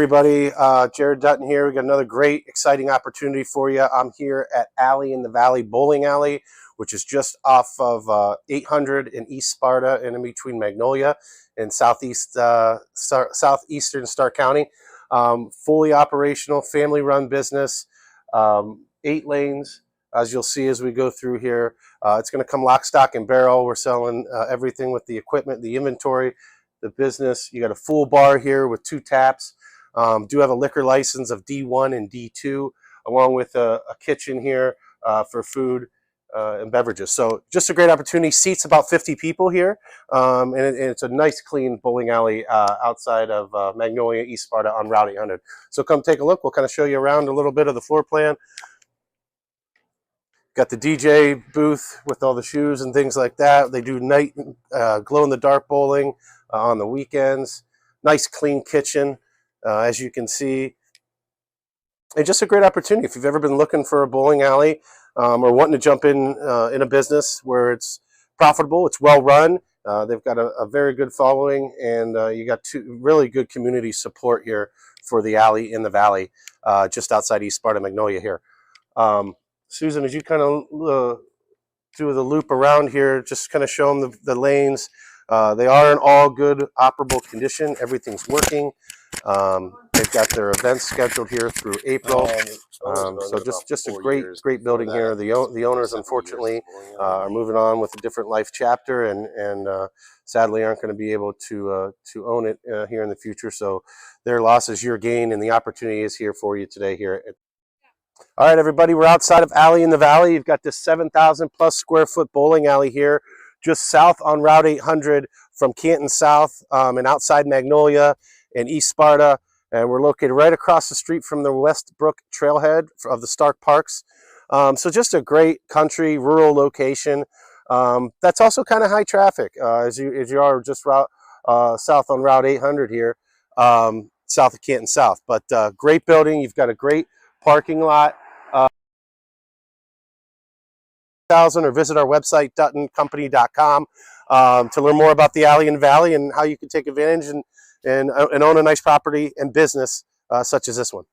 Everybody, Jared Dutton here. We got another great, exciting opportunity for you. I'm here at Alley in the Valley Bowling Alley, which is just off of 800 in East Sparta and in between Magnolia and southeastern Stark County. Fully operational, family-run business, 8 lanes. As you'll see as we go through here, it's going to come lock, stock, and barrel. We're selling everything with the equipment, the inventory, the business. You got a full bar here with 2 taps. Do have a liquor license of D1 and D2, along with a kitchen here for food and beverages. So just a great opportunity. Seats about 50 people here, and it's a nice, clean bowling alley outside of Magnolia, East Sparta on Route 800. So come take a look. We'll kind of show you around a little bit of the floor plan. Got the DJ booth with all the shoes and things like that. They do night glow-in-the-dark bowling on the weekends. Nice, clean kitchen. As you can see, and just a great opportunity if you've ever been looking for a bowling alley or wanting to jump in a business where it's profitable, it's well run. They've got a very good following, and you got really good community support here for the Alley in the Valley, just outside East Sparta, Magnolia here. Susan, as you kind of do the loop around here, just kind of show them the lanes. They are in all good operable condition. Everything's working. They've got their events scheduled here through April. So just a great building here. The owners, unfortunately, are moving on with a different life chapter, and sadly aren't going to be able to own it here in the future. So their loss is your gain, and the opportunity is here for you today here. All right, everybody, we're outside of Alley in the Valley. You've got this 7,000 plus square foot bowling alley here, just south on Route 800 from Canton South and outside Magnolia and East Sparta. And we're located right across the street from the Westbrook Trailhead of the Stark Parks. So just a great country, rural location. That's also kind of high traffic as you are just south on Route 800 here, south of Canton South. But great building. You've got a great parking lot. Or visit our website, DuttonCompany.com, to learn more about the Alley in the Valley and how you can take advantage and own a nice property and business such as this one.